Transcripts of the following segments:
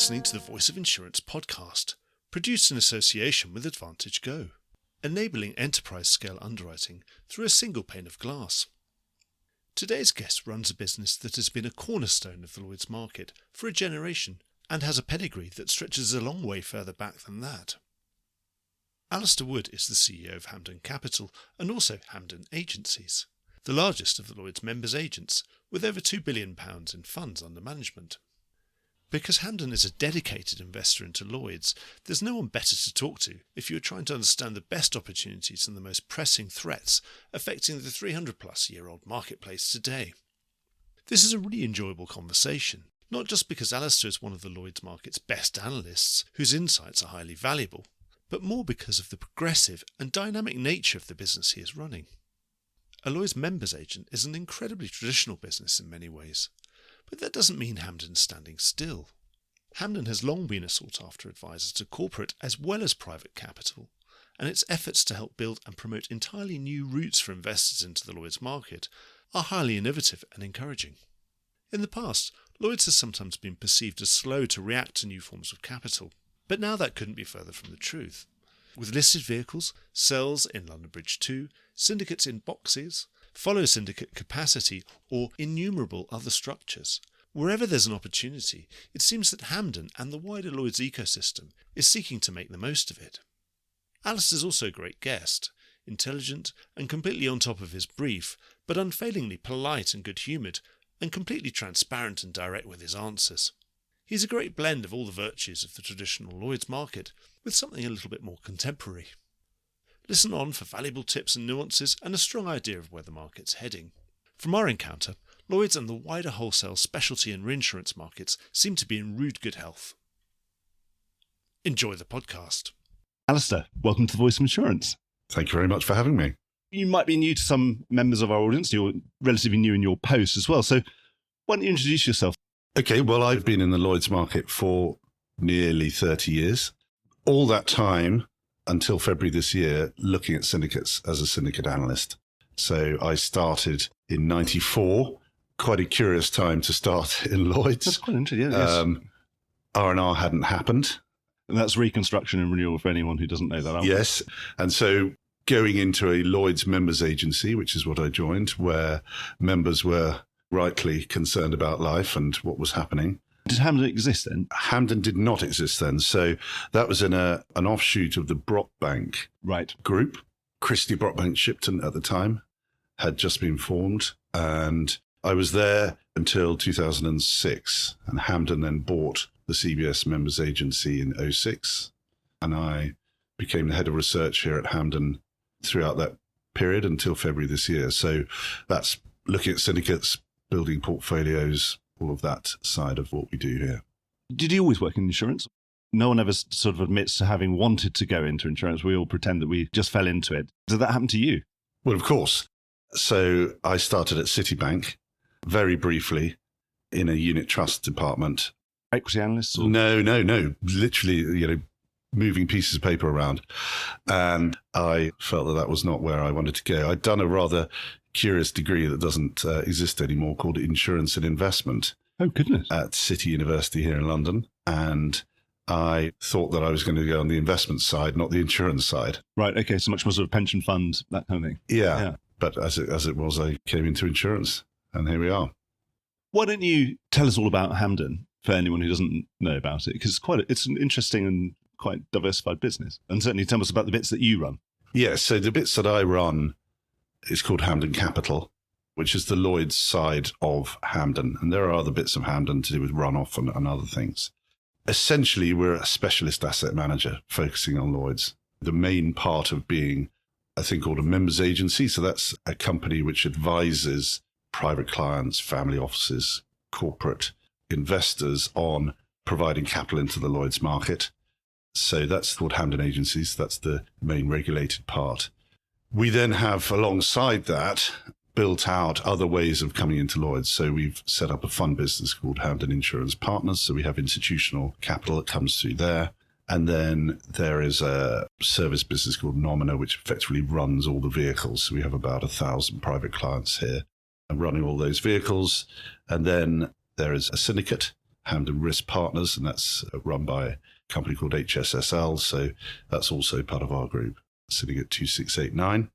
listening to the Voice of Insurance podcast, produced in association with Advantage Go, enabling enterprise-scale underwriting through a single pane of glass. Today's guest runs a business that has been a cornerstone of the Lloyd's market for a generation and has a pedigree that stretches a long way further back than that. Alistair Wood is the CEO of Hampden Capital and also Hampden Agencies, the largest of the Lloyd's members' agents, with over £2 billion in funds under management. Because Hampden is a dedicated investor into Lloyd's, there's no one better to talk to if you're trying to understand the best opportunities and the most pressing threats affecting the 300-plus-year-old marketplace today. This is a really enjoyable conversation, not just because Alistair is one of the Lloyd's market's best analysts, whose insights are highly valuable, but more because of the progressive and dynamic nature of the business he is running. A Lloyd's members agent is an incredibly traditional business in many ways, but that doesn't mean Hampden's standing still. Hampden has long been a sought-after advisor to corporate as well as private capital, and its efforts to help build and promote entirely new routes for investors into the Lloyd's market are highly innovative and encouraging. In the past, Lloyd's has sometimes been perceived as slow to react to new forms of capital, but now that couldn't be further from the truth. With listed vehicles, cells in London Bridge 2, syndicates in boxes, follow syndicate capacity, or innumerable other structures, wherever there's an opportunity, it seems that Hampden and the wider Lloyd's ecosystem is seeking to make the most of it. Alistair's also a great guest, intelligent and completely on top of his brief, but unfailingly polite and good-humoured, and completely transparent and direct with his answers. He's a great blend of all the virtues of the traditional Lloyd's market, with something a little bit more contemporary. Listen on for valuable tips and nuances and a strong idea of where the market's heading. From our encounter, Lloyd's and the wider wholesale, specialty and reinsurance markets seem to be in rude good health. Enjoy the podcast. Alistair, welcome to the Voice of Insurance. Thank you very much for having me. You might be new to some members of our audience. You're relatively new in your post as well. So why don't you introduce yourself? Okay, well, I've been in the Lloyd's market for nearly 30 years. All that time, until February this year, looking at syndicates as a syndicate analyst. So I started in 94, quite a curious time to start in Lloyd's. That's quite interesting, yeah. Yes. R&R hadn't happened. And that's reconstruction and renewal for anyone who doesn't know that. Yes. And so going into a Lloyd's members agency, which is what I joined, where members were rightly concerned about life and what was happening. Did Hampden exist then? Hampden did not exist then. So that was in an offshoot of the Brockbank group. Christie Brockbank Shipton at the time had just been formed. And I was there until 2006. And Hampden then bought the CBS members agency in 2006. And I became the head of research here at Hampden throughout that period until February this year. So that's looking at syndicates, building portfolios, all of that side of what we do here. Did you always work in insurance? No one ever sort of admits to having wanted to go into insurance. We all pretend that we just fell into it. Did that happen to you? Well, of course. So I started at Citibank very briefly in a unit trust department. Equity analysts? Or? No. Literally, moving pieces of paper around. And I felt that was not where I wanted to go. I'd done a rather curious degree that doesn't exist anymore called Insurance and Investment. Oh, goodness. At City University here in London. And I thought that I was going to go on the investment side, not the insurance side. Right. Okay. So much more sort of pension fund, that kind of thing. Yeah. But as it was, I came into insurance and here we are. Why don't you tell us all about Hampden for anyone who doesn't know about it? Because it's an interesting and quite diversified business. And certainly tell us about the bits that you run. Yes. So the bits that I run is called Hampden Capital, which is the Lloyd's side of Hampden. And there are other bits of Hampden to do with runoff and other things. Essentially, we're a specialist asset manager focusing on Lloyd's. The main part of being a thing called a members agency. So that's a company which advises private clients, family offices, corporate investors on providing capital into the Lloyd's market. So that's called Hampden Agencies. That's the main regulated part. We then have, alongside that, built out other ways of coming into Lloyd's. So we've set up a fund business called Hampden Insurance Partners. So we have institutional capital that comes through there. And then there is a service business called Nomina, which effectively runs all the vehicles. So we have about 1,000 private clients here and running all those vehicles. And then there is a syndicate Hampden Risk Partners, and that's run by a company called HSSL. So that's also part of our group, Syndicate 2689.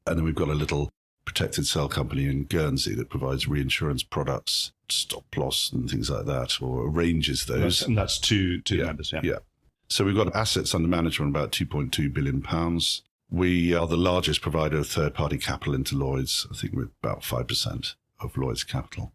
And then we've got a little protected cell company in Guernsey that provides reinsurance products, stop loss and things like that, or arranges those. And that's two members, Yeah. So we've got assets under management about £2.2 billion. We are the largest provider of third-party capital into Lloyd's. I think we're about 5% of Lloyd's capital.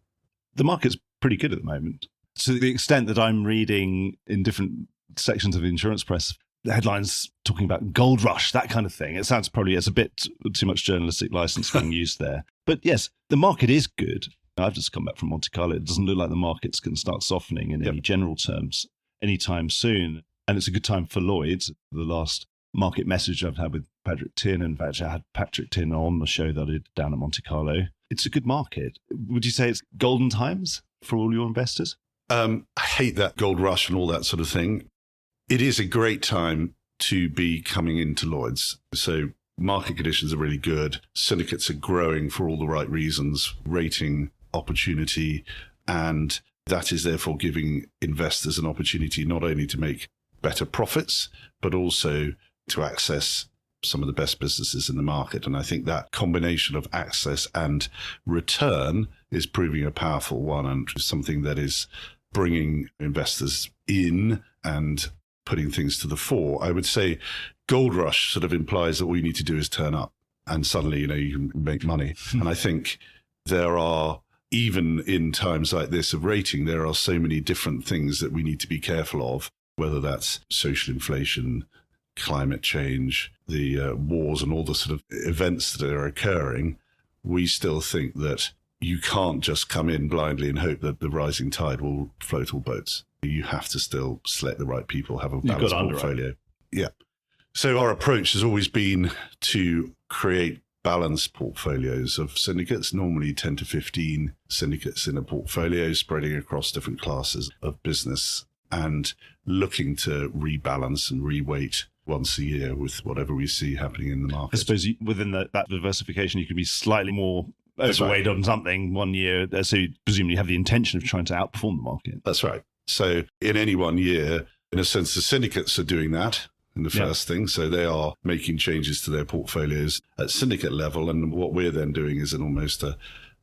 The market's pretty good at the moment. To the extent that I'm reading in different sections of the insurance press, the headlines talking about gold rush, that kind of thing. It sounds probably as a bit too much journalistic license being used there. But yes, the market is good. I've just come back from Monte Carlo. It doesn't look like the market's going to start softening in any general terms anytime soon. And it's a good time for Lloyd's. The last market message I've had with Patrick Tin, in fact, I had Patrick Tin on the show that I did down at Monte Carlo. It's a good market. Would you say it's golden times for all your investors? I hate that gold rush and all that sort of thing. It is a great time to be coming into Lloyd's. So market conditions are really good. Syndicates are growing for all the right reasons, rating, opportunity, and that is therefore giving investors an opportunity not only to make better profits, but also to access some of the best businesses in the market. And I think that combination of access and return is proving a powerful one and something that is bringing investors in and putting things to the fore. I would say gold rush sort of implies that all you need to do is turn up and suddenly, you can make money. And I think there are, even in times like this of rating, there are so many different things that we need to be careful of, whether that's social inflation, climate change, the wars and all the sort of events that are occurring. We still think that you can't just come in blindly and hope that the rising tide will float all boats. You have to still select the right people, have a balanced portfolio. Yeah. So our approach has always been to create balanced portfolios of syndicates, normally 10 to 15 syndicates in a portfolio, spreading across different classes of business and looking to rebalance and reweight once a year with whatever we see happening in the market. I suppose within that diversification, you could be slightly more overweight on something one year. So you presumably have the intention of trying to outperform the market. That's right. So in any one year, in a sense, the syndicates are doing that in the first thing. So they are making changes to their portfolios at syndicate level. And what we're then doing is an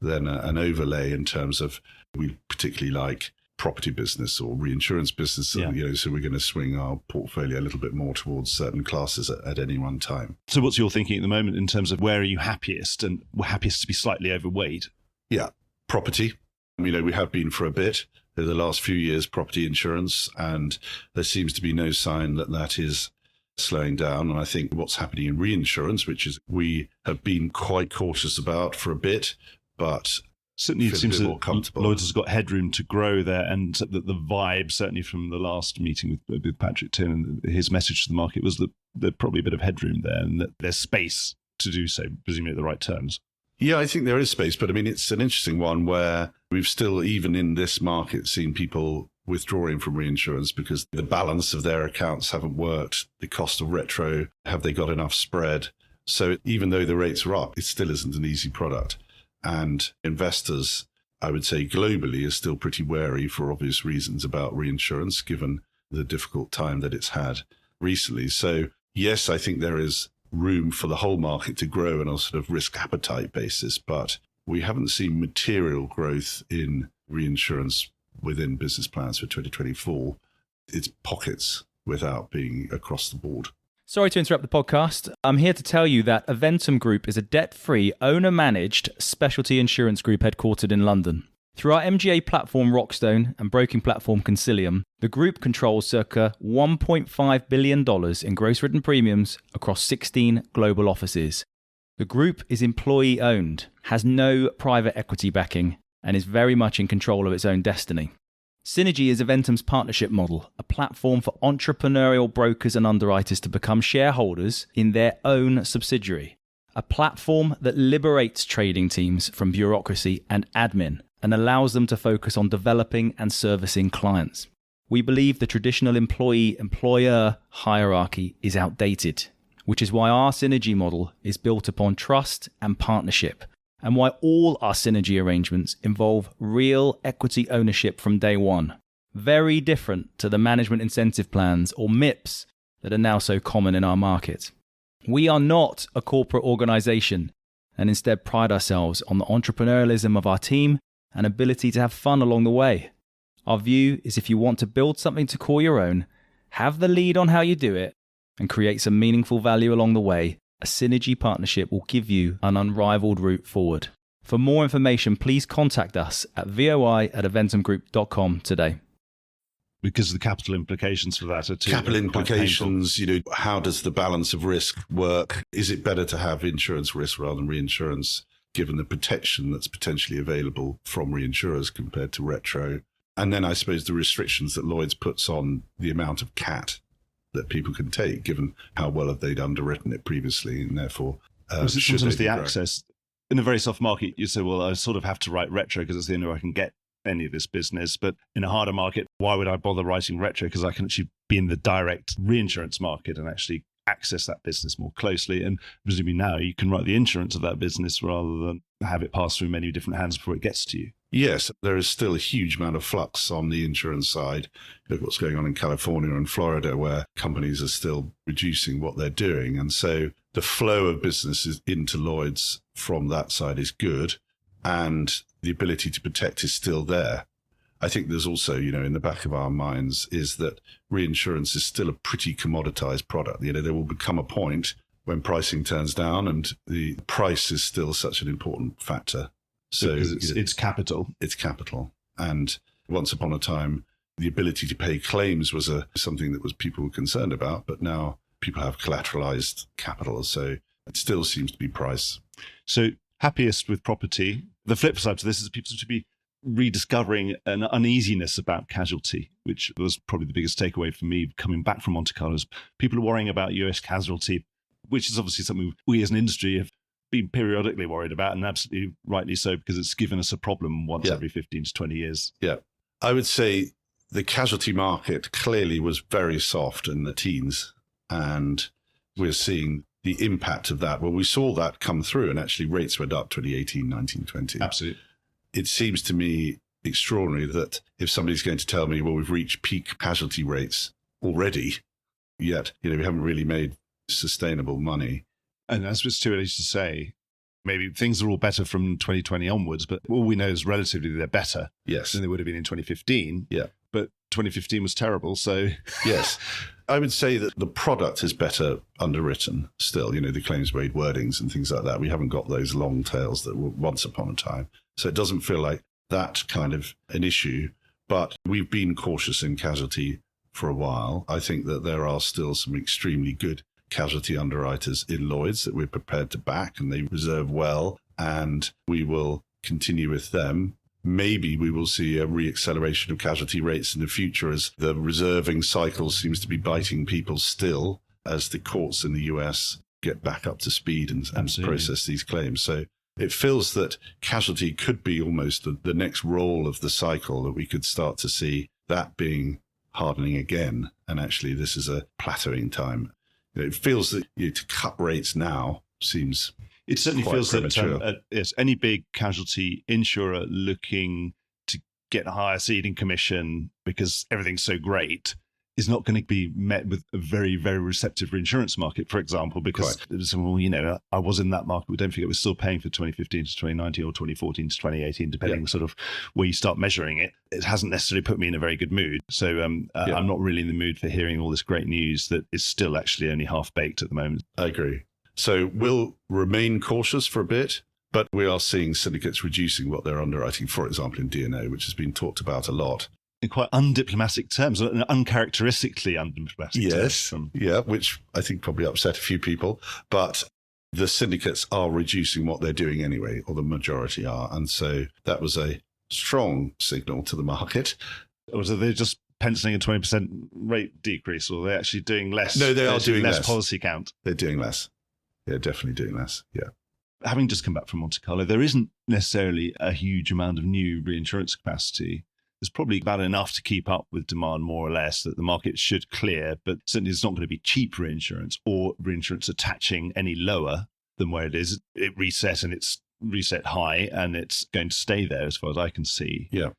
overlay in terms of, we particularly like property business or reinsurance business. So we're going to swing our portfolio a little bit more towards certain classes at any one time. So what's your thinking at the moment in terms of where are you happiest and happiest to be slightly overweight? Yeah, property. We have been for a bit. The last few years, property insurance, and there seems to be no sign that that is slowing down. And I think what's happening in reinsurance, which is we have been quite cautious about for a bit, but certainly it seems that Lloyd's has got headroom to grow there, and that the vibe, certainly from the last meeting with Patrick Tin, and his message to the market was that there's probably a bit of headroom there and that there's space to do so, presumably at the right terms. Yeah, I think there is space, but it's an interesting one where we've still, even in this market, seen people withdrawing from reinsurance because the balance of their accounts haven't worked. The cost of retro, have they got enough spread? So even though the rates are up, it still isn't an easy product. And investors, I would say globally, are still pretty wary for obvious reasons about reinsurance, given the difficult time that it's had recently. So yes, I think there is room for the whole market to grow on a sort of risk appetite basis, but we haven't seen material growth in reinsurance within business plans for 2024. It's pockets without being across the board. Sorry to interrupt the podcast. I'm here to tell you that Aventum Group is a debt-free, owner-managed specialty insurance group headquartered in London. Through our MGA platform Rockstone and broking platform Concilium, the group controls circa $1.5 billion in gross written premiums across 16 global offices. The group is employee-owned, has no private equity backing, and is very much in control of its own destiny. Synergy is Aventum's partnership model, a platform for entrepreneurial brokers and underwriters to become shareholders in their own subsidiary. A platform that liberates trading teams from bureaucracy and admin and allows them to focus on developing and servicing clients. We believe the traditional employee-employer hierarchy is outdated, which is why our Synergy model is built upon trust and partnership, and why all our Synergy arrangements involve real equity ownership from day one. Very different to the management incentive plans or MIPs that are now so common in our market. We are not a corporate organisation and instead pride ourselves on the entrepreneurialism of our team and ability to have fun along the way. Our view is if you want to build something to call your own, have the lead on how you do it, and create some meaningful value along the way, a synergy partnership will give you an unrivaled route forward. For more information, please contact us at voi@eventumgroup.com today. Because the capital implications for that are too Capital quite implications, how does the balance of risk work? Is it better to have insurance risk rather than reinsurance, given the protection that's potentially available from reinsurers compared to retro? And then I suppose the restrictions that Lloyd's puts on the amount of cat that people can take, given how well have they underwritten it previously, and therefore sometimes the access in a very soft market. You say, well, I sort of have to write retro because it's the only way I can get any of this business. But in a harder market, why would I bother writing retro? Because I can actually be in the direct reinsurance market and actually access that business more closely. And presumably now you can write the insurance of that business rather than have it pass through many different hands before it gets to you. Yes, there is still a huge amount of flux on the insurance side. Look what's going on in California and Florida, where companies are still reducing what they're doing. And so the flow of businesses into Lloyd's from that side is good, and the ability to protect is still there. I think there's also, in the back of our minds is that reinsurance is still a pretty commoditized product. There will become a point when pricing turns down, and the price is still such an important factor. So it's capital. It's capital. And once upon a time, the ability to pay claims was something that people were concerned about, but now people have collateralized capital. So it still seems to be price. So happiest with property. The flip side to this is people seem to be rediscovering an uneasiness about casualty, which was probably the biggest takeaway for me coming back from Monte Carlo. People are worrying about US casualty, which is obviously something we as an industry have been periodically worried about, and absolutely rightly so, because it's given us a problem once every 15 to 20 years. Yeah. I would say the casualty market clearly was very soft in the teens, and we're seeing the impact of that. Well, we saw that come through, and actually rates went up 2018, 19, 20. Absolutely. It seems to me extraordinary that if somebody's going to tell me, well, we've reached peak casualty rates already, yet we haven't really made sustainable money. And as it's too early to say, maybe things are all better from 2020 onwards, but all we know is relatively they're better than they would have been in 2015. Yeah. But 2015 was terrible, so... Yes. I would say that the product is better underwritten still, the claims-made wordings and things like that. We haven't got those long tails that were once upon a time. So it doesn't feel like that kind of an issue. But we've been cautious in casualty for a while. I think that there are still some extremely good casualty underwriters in Lloyd's that we're prepared to back, and they reserve well, and we will continue with them. Maybe we will see a re-acceleration of casualty rates in the future as the reserving cycle seems to be biting people still, as the courts in the US get back up to speed and process these claims. So it feels that casualty could be almost the next roll of the cycle, that we could start to see that being hardening again. And actually, this is a plateauing time. It feels that to cut rates now seems... It certainly feels premature. that any big casualty insurer looking to get a higher ceding commission because everything's so great is not going to be met with a very, very receptive reinsurance market, for example, because I was in that market, but don't forget we're still paying for 2015 to 2019 or 2014 to 2018, depending sort of where you start measuring it. It hasn't necessarily put me in a very good mood. So I'm not really in the mood for hearing all this great news that is still actually only half-baked at the moment. I agree. So we'll remain cautious for a bit, but we are seeing syndicates reducing what they're underwriting, for example, in D&O, which has been talked about a lot. In quite undiplomatic terms, uncharacteristically undiplomatic terms. Yeah, which I think probably upset a few people. But the syndicates are reducing what they're doing anyway, or the majority are. And so that was a strong signal to the market. Or so they're just penciling a 20% rate decrease, or they're actually doing less? No, they are doing less policy count. They're doing less. Yeah, definitely doing less. Yeah. Having just come back from Monte Carlo, there isn't necessarily a huge amount of new reinsurance capacity. There's probably about enough to keep up with demand, more or less, that the market should clear, but certainly it's not going to be cheap reinsurance or reinsurance attaching any lower than where it is. It reset, and it's reset high, and it's going to stay there as far as I can see. Yeah.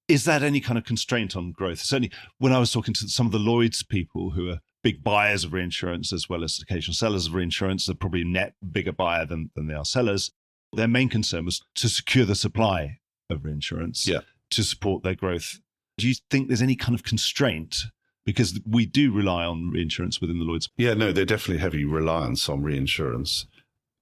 Is that any kind of constraint on growth? Certainly, when I was talking to some of the Lloyd's people who are big buyers of reinsurance as well as occasional sellers of reinsurance, they're probably net bigger buyer than they are sellers. Their main concern was to secure the supply of reinsurance to support their growth. Do you think there's any kind of constraint? Because we do rely on reinsurance within the Lloyd's. Yeah, no, they're definitely heavy reliance on reinsurance.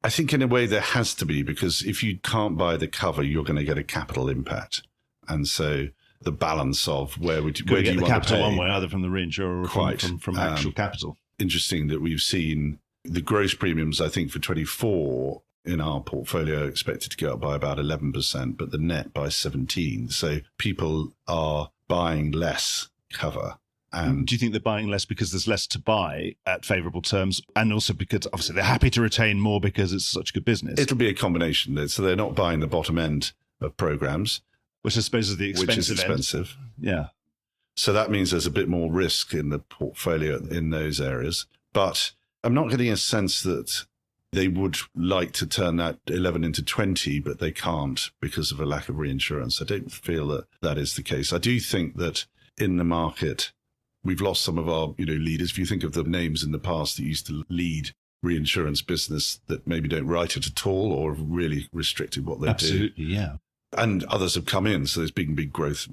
I think in a way there has to be, because if you can't buy the cover, you're going to get a capital impact. And so the balance of where do you want the to capital pay? one way, either from the reinsurer or from actual capital. Interesting that we've seen the gross premiums, I think, for 24 in our portfolio expected to go up by about 11%, but the net by 17%. So people are buying less cover. And do you think they're buying less because there's less to buy at favourable terms, and also because obviously they're happy to retain more because it's such a good business? It'll be a combination. So they're not buying the bottom end of programs, which I suppose is the expensive which is expensive. End. Yeah. So that means there's a bit more risk in the portfolio in those areas. But I'm not getting a sense that they would like to turn that 11 into 20, but they can't because of a lack of reinsurance. I don't feel that that is the case. I do think that in the market, we've lost some of our leaders. If you think of the names in the past that used to lead reinsurance business that maybe don't write it at all or have really restricted what they do. Absolutely, yeah. And others have come in. So there's big growth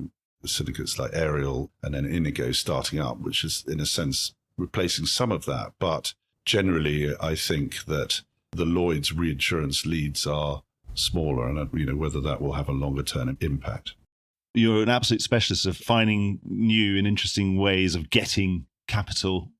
syndicates like Ariel and then Inigo starting up, which is in a sense replacing some of that. But generally, I think that the Lloyd's reinsurance leads are smaller, and whether that will have a longer term impact. You're an absolute specialist of finding new and interesting ways of getting capital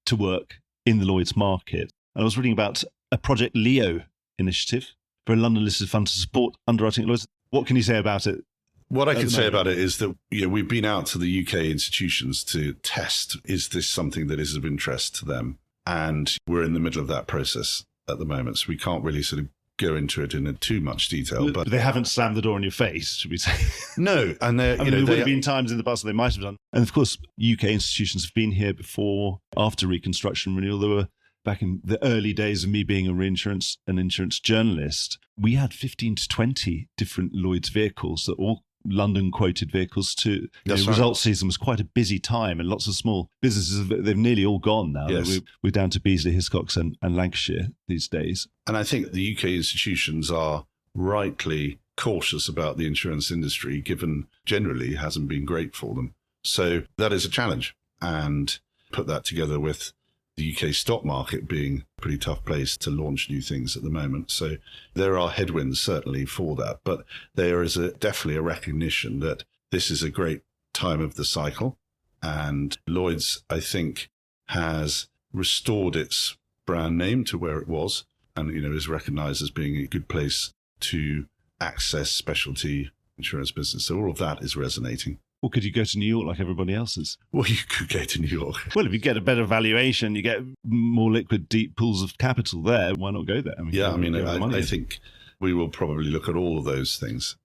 to work in the Lloyd's market. And I was reading about a Project Leo initiative for a London-listed fund to support underwriting at Lloyd's. What can you say about it? What I can say about it is that we've been out to the UK institutions to test, is this something that is of interest to them? And we're in the middle of that process at the moment, so we can't really sort of go into it in too much detail. But they haven't slammed the door in your face, should we say? No, and there would have been times in the past that they might have done. And of course, UK institutions have been here before, after Reconstruction Renewal. There were, back in the early days of me being an insurance journalist, we had 15 to 20 different Lloyd's vehicles that all London quoted vehicles to. Results season was quite a busy time, and lots of small businesses, they've nearly all gone now. Yes. We're down to Beasley, Hiscox and Lancashire these days. And I think the UK institutions are rightly cautious about the insurance industry, given generally it hasn't been great for them. So that is a challenge. And put that together with the UK stock market being a pretty tough place to launch new things at the moment. So there are headwinds certainly for that. But there is definitely a recognition that this is a great time of the cycle. And Lloyd's, I think, has restored its brand name to where it was and, is recognised as being a good place to access specialty insurance business. So all of that is resonating. Or could you go to New York like everybody else is? Well, you could go to New York. Well, if you get a better valuation, you get more liquid, deep pools of capital there. Why not go there? I think we will probably look at all of those things.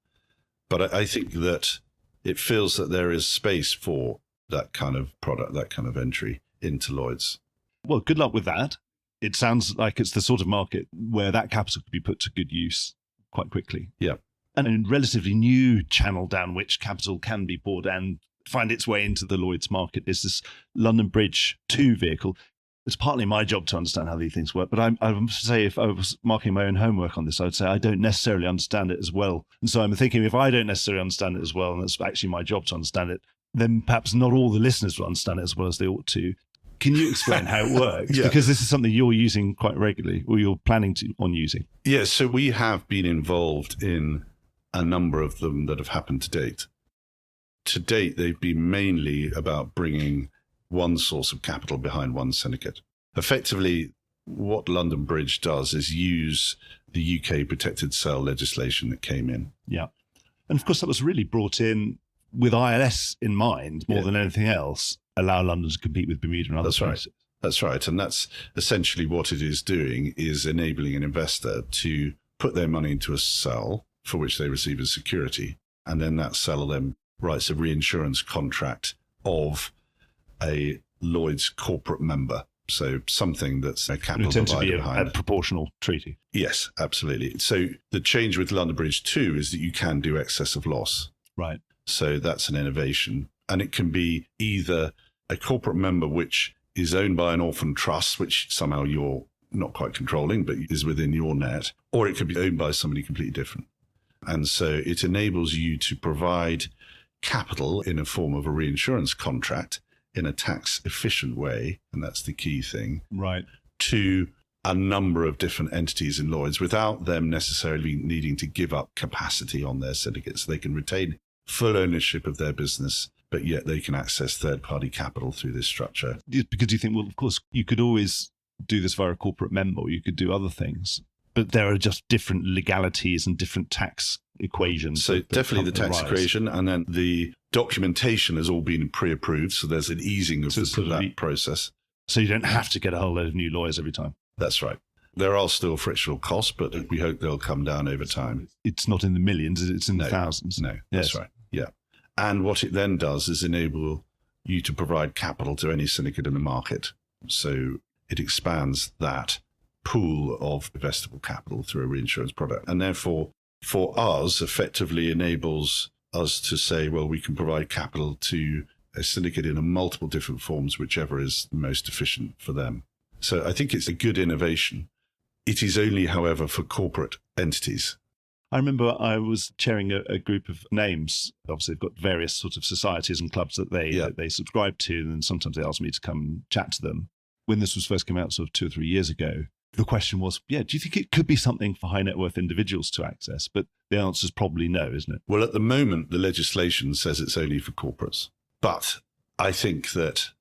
But I think that it feels that there is space for that kind of product, that kind of entry into Lloyd's. Well, good luck with that. It sounds like it's the sort of market where that capital could be put to good use quite quickly. Yeah. And a relatively new channel down which capital can be poured and find its way into the Lloyd's market is this London Bridge 2 vehicle. It's partly my job to understand how these things work, but I would say if I was marking my own homework on this, I would say I don't necessarily understand it as well. And so I'm thinking if I don't necessarily understand it as well, and it's actually my job to understand it, then perhaps not all the listeners will understand it as well as they ought to. Can you explain how it works? Yeah. Because this is something you're using quite regularly, or you're planning on using. Yeah, so we have been involved in a number of them that have happened to date. To date, they've been mainly about bringing one source of capital behind one syndicate. Effectively, what London Bridge does is use the UK protected sale legislation that came in. Yeah. And of course, that was really brought in with ILS in mind more than anything else, allow London to compete with Bermuda and other places. Right. That's right. And that's essentially what it is doing, is enabling an investor to put their money into a cell for which they receive as security. And then that cell then writes a reinsurance contract of a Lloyd's corporate member. So something that's a capital provider behind. A proportional treaty. Yes, absolutely. So the change with London Bridge 2 is that you can do excess of loss. Right. So that's an innovation. And it can be either a corporate member which is owned by an orphan trust, which somehow you're not quite controlling, but is within your net, or it could be owned by somebody completely different. And so it enables you to provide capital in a form of a reinsurance contract in a tax efficient way, and that's the key thing, Right. to a number of different entities in Lloyd's without them necessarily needing to give up capacity on their syndicates. They can retain full ownership of their business, but yet they can access third-party capital through this structure. Because you think, well, of course, you could always do this via a corporate member, or you could do other things, but there are just different legalities and different tax equations. So that definitely the come tax arise. equation, and then the documentation has all been pre-approved, so there's an easing of So it's sort of that process. So you don't have to get a whole load of new lawyers every time. That's right. There are still frictional costs, but we hope they'll come down over time. It's not in the millions, it's in the No. thousands. No, that's right. Yeah. And what it then does is enable you to provide capital to any syndicate in the market. So it expands that pool of investable capital through a reinsurance product. And therefore, for us, effectively enables us to say, well, we can provide capital to a syndicate in a multiple different forms, whichever is most efficient for them. So I think it's a good innovation. It is only, however, for corporate entities. I remember I was chairing a group of names. Obviously, they've got various sort of societies and clubs that they subscribe to, and sometimes they ask me to come and chat to them. When this was first came out sort of 2 or 3 years ago, the question was, do you think it could be something for high net worth individuals to access? But the answer is probably no, isn't it? Well, at the moment, the legislation says it's only for corporates. But I think that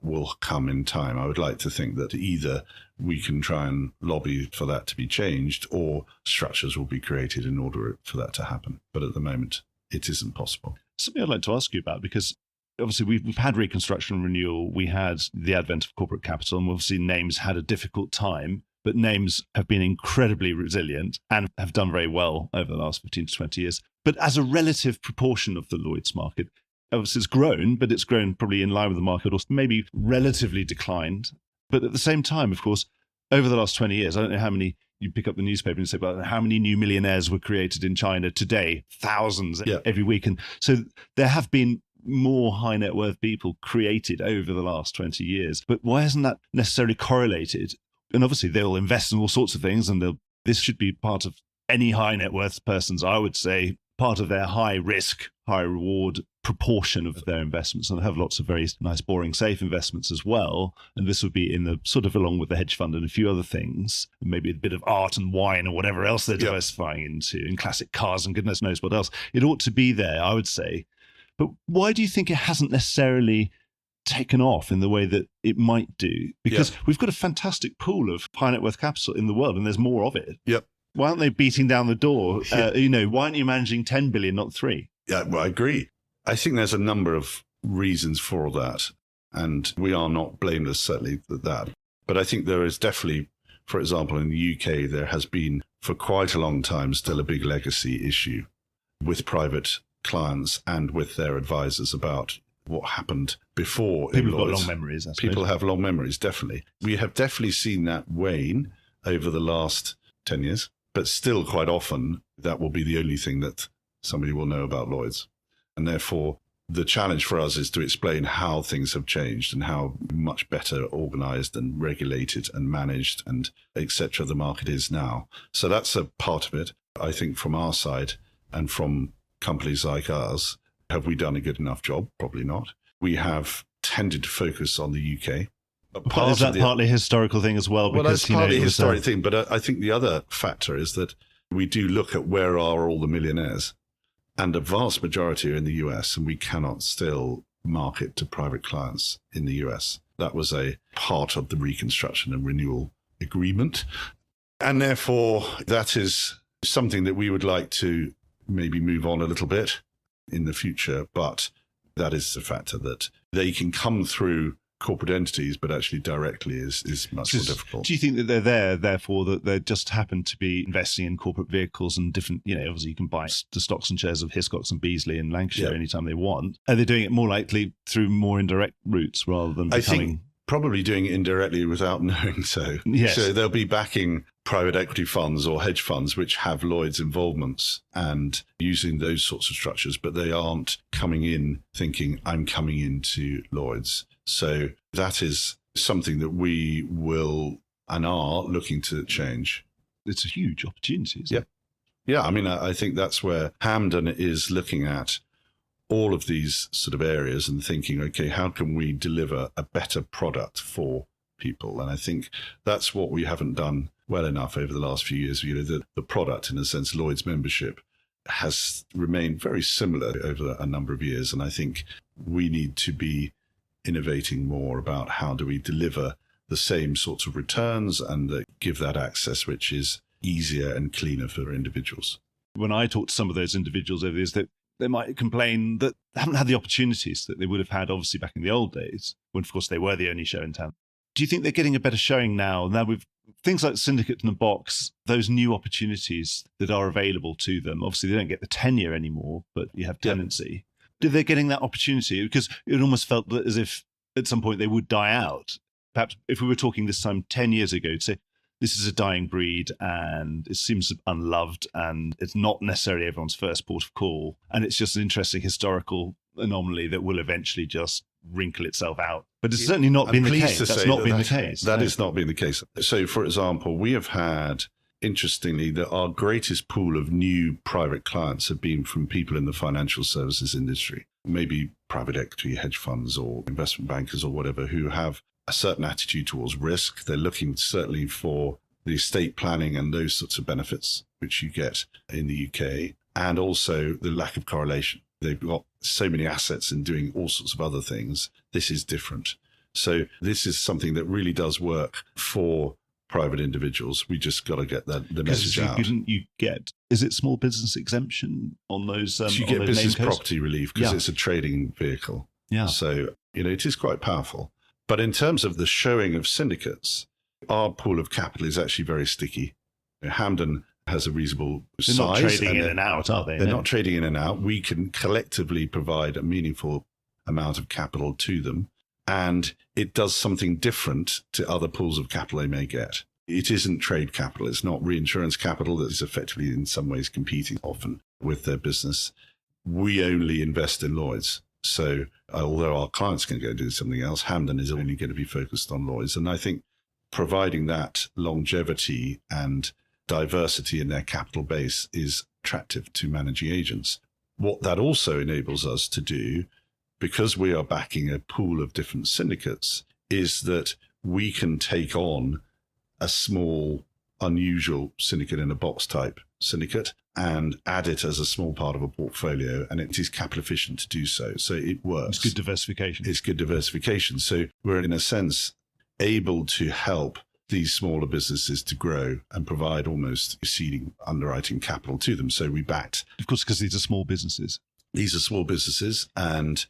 will come in time. I would like to think that either we can try and lobby for that to be changed, or structures will be created in order for that to happen. But at the moment, it isn't possible. Something I'd like to ask you about, because obviously we've had reconstruction and renewal, we had the advent of corporate capital, and obviously names had a difficult time, but names have been incredibly resilient and have done very well over the last 15 to 20 years. But as a relative proportion of the Lloyd's market, obviously it's grown, but it's grown probably in line with the market, or maybe relatively declined. But at the same time, of course, over the last 20 years, I don't know how many, you pick up the newspaper and say, well, how many new millionaires were created in China today? Thousands every week. And so there have been more high net worth people created over the last 20 years. But why hasn't that necessarily correlated? And obviously they'll invest in all sorts of things, and this should be part of any high net worth person's, I would say, part of their high risk, high reward proportion of their investments. And they have lots of very nice, boring, safe investments as well. And this would be in the sort of along with the hedge fund and a few other things, and maybe a bit of art and wine or whatever else they're diversifying into, and classic cars and goodness knows what else. It ought to be there, I would say. But why do you think it hasn't necessarily taken off in the way that it might do? Because we've got a fantastic pool of high net worth capital in the world, and there's more of it. Yep. Why aren't they beating down the door? Why aren't you managing 10 billion, not 3? Yeah, well, I agree. I think there's a number of reasons for that, and we are not blameless, certainly, for that. But I think there is definitely, for example, in the UK, there has been for quite a long time still a big legacy issue with private clients and with their advisors about what happened before. People have got long memories. People have long memories, definitely. We have definitely seen that wane over the last 10 years, but still quite often that will be the only thing that somebody will know about Lloyd's. And therefore, the challenge for us is to explain how things have changed and how much better organized and regulated and managed and et cetera the market is now. So that's a part of it. I think from our side and from companies like ours, have we done a good enough job? Probably not. We have tended to focus on the UK. Is that partly a historical thing as well? Well, that's partly a historic thing. But I think the other factor is that we do look at where are all the millionaires. And a vast majority are in the US, and we cannot still market to private clients in the US. That was a part of the reconstruction and renewal agreement. And therefore, that is something that we would like to maybe move on a little bit in the future. But that is a factor that they can come through corporate entities, but actually directly is much more difficult. Do you think that they're there, therefore, that they just happen to be investing in corporate vehicles and different, obviously you can buy the stocks and shares of Hiscox and Beazley in Lancashire anytime they want. Are they doing it more likely through more indirect routes rather than becoming... I think probably doing it indirectly without knowing so. Yes. So they'll be backing private equity funds or hedge funds which have Lloyd's involvements and using those sorts of structures, but they aren't coming in thinking, I'm coming into Lloyd's. So that is something that we will and are looking to change. It's a huge opportunity, isn't it? Yeah, I mean, I think that's where Hampden is looking at all of these sort of areas and thinking, okay, how can we deliver a better product for people? And I think that's what we haven't done well enough over the last few years. You know, the product, in a sense, Lloyd's membership, has remained very similar over a number of years. And I think we need to be innovating more about how do we deliver the same sorts of returns and give that access, which is easier and cleaner for individuals. When I talk to some of those individuals over this, that they might complain that they haven't had the opportunities that they would have had, obviously, back in the old days, when, of course, they were the only show in town. Do you think they're getting a better showing now? Now, with things like Syndicate in the Box, those new opportunities that are available to them, obviously, they don't get the tenure anymore, but you have tenancy. Yeah. They're getting that opportunity? Because it almost felt as if at some point they would die out. Perhaps if we were talking this time 10 years ago, to say, this is a dying breed and it seems unloved and it's not necessarily everyone's first port of call. And it's just an interesting historical anomaly that will eventually just wrinkle itself out. But it's certainly not been the case. That's not been the case. That has not been the case. So, for example, we have had, interestingly, that our greatest pool of new private clients have been from people in the financial services industry, maybe private equity, hedge funds or investment bankers or whatever, who have a certain attitude towards risk. They're looking certainly for the estate planning and those sorts of benefits which you get in the UK, and also the lack of correlation. They've got so many assets and doing all sorts of other things. This is different. So this is something that really does work for private individuals. We just got to get the message out. You get, is it small business exemption on those? So you get business property relief because it's a trading vehicle. Yeah. So, it is quite powerful. But in terms of the showing of syndicates, our pool of capital is actually very sticky. Hampden has a reasonable size. They're not trading in and out, are they? They're not trading in and out. We can collectively provide a meaningful amount of capital to them, and it does something different to other pools of capital they may get. It isn't trade capital. It's not reinsurance capital that is effectively in some ways competing often with their business. We only invest in Lloyd's. So although our clients can go do something else, Hampden is only going to be focused on Lloyd's. And I think providing that longevity and diversity in their capital base is attractive to managing agents. What that also enables us to do, because we are backing a pool of different syndicates, is that we can take on a small, unusual syndicate in a box type syndicate and add it as a small part of a portfolio, and it is capital efficient to do so. So it works. It's good diversification. It's good diversification. So we're, in a sense, able to help these smaller businesses to grow and provide almost exceeding underwriting capital to them. So we backed. Of course, because these are small businesses. These are small businesses, and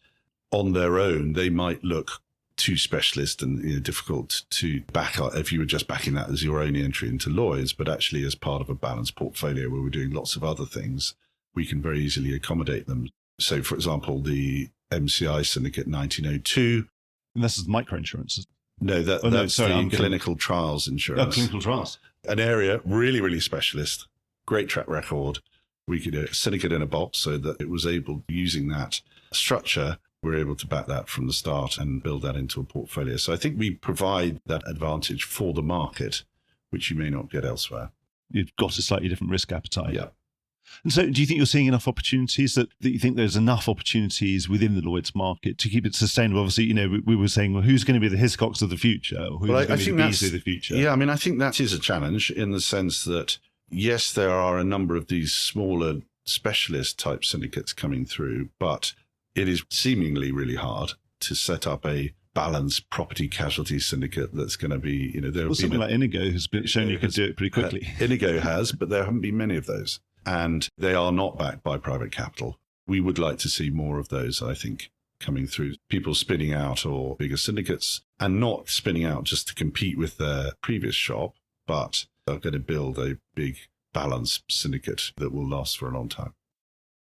on their own, they might look too specialist and difficult to back up if you were just backing that as your only entry into Lloyd's, but actually as part of a balanced portfolio where we're doing lots of other things, we can very easily accommodate them. So, for example, the MCI Syndicate 1902. And this is microinsurance. No, that's clinical trials insurance. Oh, clinical trials. An area really, really specialist, great track record. We could do a syndicate in a box so that it was able, using that structure, we're able to back that from the start and build that into a portfolio. So I think we provide that advantage for the market, which you may not get elsewhere. You've got a slightly different risk appetite. Yeah. And so do you think you're seeing enough opportunities that you think there's enough opportunities within the Lloyd's market to keep it sustainable? Obviously, we were saying, well, who's going to be the Hiscox of the future? Or who's going to be the Beazley of the future? Yeah, I mean, I think that is a challenge in the sense that, yes, there are a number of these smaller specialist type syndicates coming through, but it is seemingly really hard to set up a balanced property casualty syndicate that's going to be, something like Inigo has been shown you can do it pretty quickly. Inigo has, but there haven't been many of those. And they are not backed by private capital. We would like to see more of those, I think, coming through. People spinning out or bigger syndicates, and not spinning out just to compete with their previous shop, but are going to build a big balanced syndicate that will last for a long time.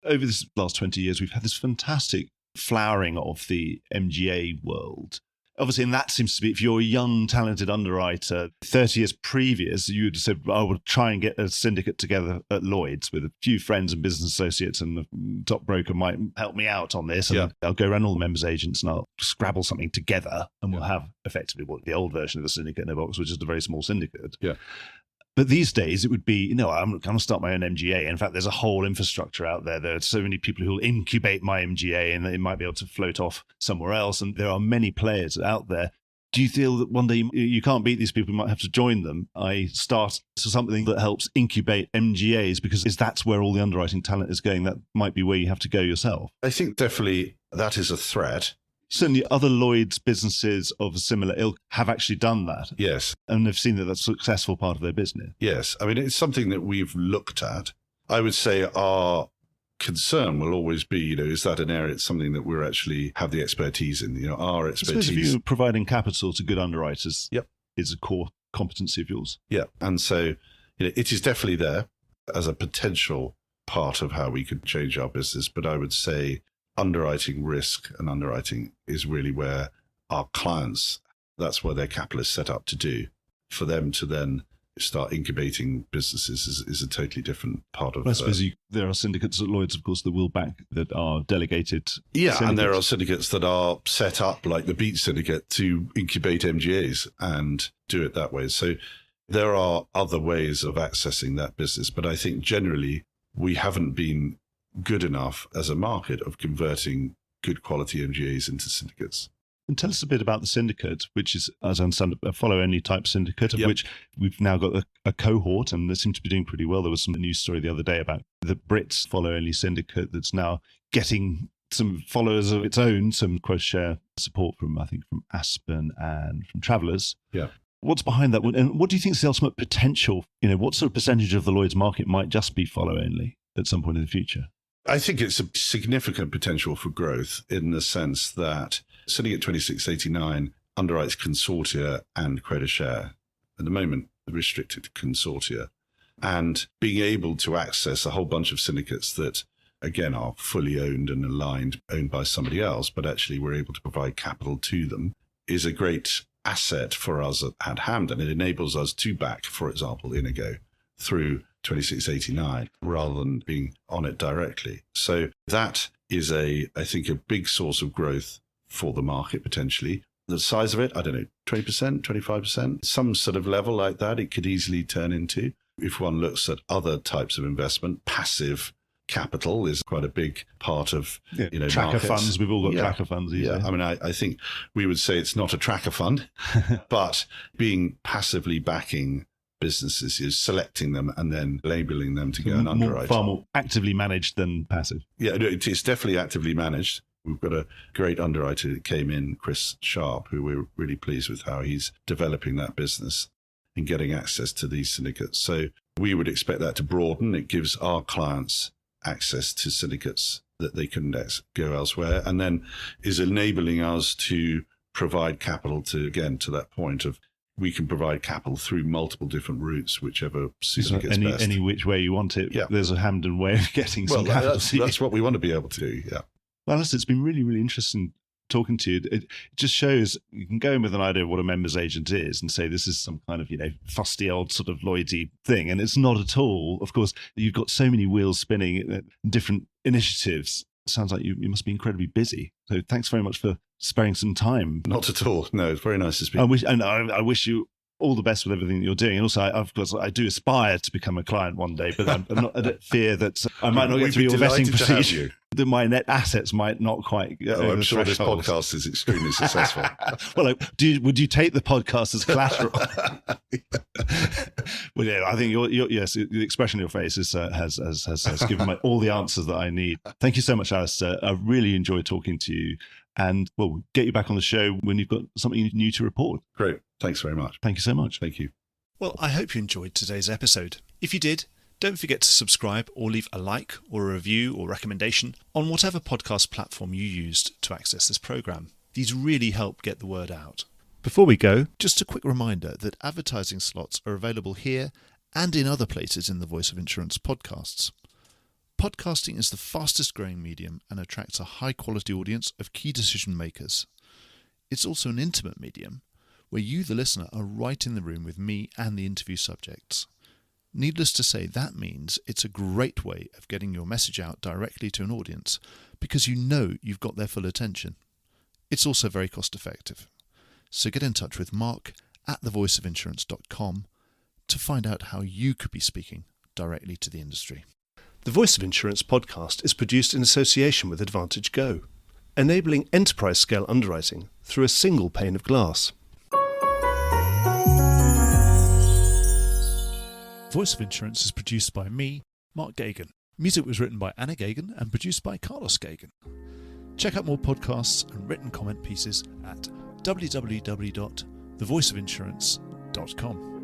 Over this last 20 years, we've had this fantastic flowering of the MGA world. Obviously, and that seems to be, if you're a young, talented underwriter, 30 years previous, you would have said, I would try and get a syndicate together at Lloyd's with a few friends and business associates, and the top broker might help me out on this. And I'll go around all the members' agents and I'll scrabble something together, and we'll have effectively what the old version of the syndicate in a box, which is a very small syndicate. Yeah. But these days, it would be, I'm going to start my own MGA. In fact, there's a whole infrastructure out there. There are so many people who will incubate my MGA, and they might be able to float off somewhere else. And there are many players out there. Do you feel that one day you can't beat these people, you might have to join them? I start something that helps incubate MGAs, because that's where all the underwriting talent is going. That might be where you have to go yourself. I think definitely that is a threat. Certainly other Lloyd's businesses of a similar ilk have actually done that. Yes. And they've seen that that's a successful part of their business. Yes. I mean, it's something that we've looked at. I would say our concern will always be, is that an area, it's something that we're actually have the expertise in, our expertise. I suppose if you're providing capital to good underwriters, is a core competency of yours. Yeah. And so, it is definitely there as a potential part of how we could change our business. But I would say underwriting risk and underwriting is really where our clients, that's where their capital is set up to do. For them to then start incubating businesses is a totally different part of it. I suppose there are syndicates at Lloyd's, of course, that will back, that are delegated. Yeah, and there are syndicates that are set up, like the Beat Syndicate, to incubate MGAs and do it that way. So there are other ways of accessing that business. But I think generally we haven't been good enough as a market of converting good quality MGAs into syndicates. And tell us a bit about the syndicate, which is, as I understand, a follow-only type syndicate, of which we've now got a cohort, and they seem to be doing pretty well. There was some news story the other day about the Brits follow-only syndicate that's now getting some followers of its own, some quote-share support from Aspen and from Travellers. Yeah. What's behind that? And what do you think is the ultimate potential? What sort of percentage of the Lloyd's market might just be follow-only at some point in the future? I think it's a significant potential for growth in the sense that Syndicate 2689 underwrites consortia and quota share. At the moment, the restricted consortia. And being able to access a whole bunch of syndicates that, again, are fully owned and aligned, owned by somebody else, but actually we're able to provide capital to them, is a great asset for us at Hampden. It enables us to back, for example, Inigo through 2689 rather than being on it directly. So that is I think a big source of growth for the market potentially. The size of it, I don't know, 20%, 25%, some sort of level like that it could easily turn into. If one looks at other types of investment, passive capital is quite a big part of tracker markets. Funds. We've all got tracker funds these days. I mean, I think we would say it's not a tracker fund, but being passively backing businesses is selecting them and then labeling them to go and underwrite. Far more actively managed than passive. Yeah, it's definitely actively managed. We've got a great underwriter that came in, Chris Sharp, who we're really pleased with how he's developing that business and getting access to these syndicates. So we would expect that to broaden. It gives our clients access to syndicates that they couldn't go elsewhere, and then is enabling us to provide capital to that point of we can provide capital through multiple different routes, whichever syndicate's best. Any which way you want it. Yeah. There's a Hampden way of getting some capital. That's what we want to be able to do, yeah. Well, Alistair, it's been really, really interesting talking to you. It just shows you can go in with an idea of what a member's agent is and say this is some kind of, fusty old sort of Lloydy thing. And it's not at all. Of course, you've got so many wheels spinning, different initiatives. It sounds like you must be incredibly busy. So thanks very much for sparing some time. Not at all. No, it's very nice to speak. I wish you all the best with everything that you're doing. And also, of course, I do aspire to become a client one day, but I'm not, I fear that I might not get through your vetting procedure. That my net assets might not quite get over I'm the sure threshold. this podcast is extremely successful. Well, would you take the podcast as collateral? Well, yeah, I think yes, the expression on your face has given me all the answers that I need. Thank you so much, Alistair. I really enjoyed talking to you. And we'll get you back on the show when you've got something new to report. Great. Thanks very much. Thank you so much. Thank you. Well, I hope you enjoyed today's episode. If you did, don't forget to subscribe or leave a like or a review or recommendation on whatever podcast platform you used to access this programme. These really help get the word out. Before we go, just a quick reminder that advertising slots are available here and in other places in the Voice of Insurance podcasts. Podcasting is the fastest growing medium and attracts a high quality audience of key decision makers. It's also an intimate medium where you, the listener, are right in the room with me and the interview subjects. Needless to say, that means it's a great way of getting your message out directly to an audience because you know you've got their full attention. It's also very cost effective. So get in touch with Mark at thevoiceofinsurance.com to find out how you could be speaking directly to the industry. The Voice of Insurance podcast is produced in association with Advantage Go, enabling enterprise-scale underwriting through a single pane of glass. Voice of Insurance is produced by me, Mark Gagan. Music was written by Anna Gagan and produced by Carlos Gagan. Check out more podcasts and written comment pieces at www.thevoiceofinsurance.com.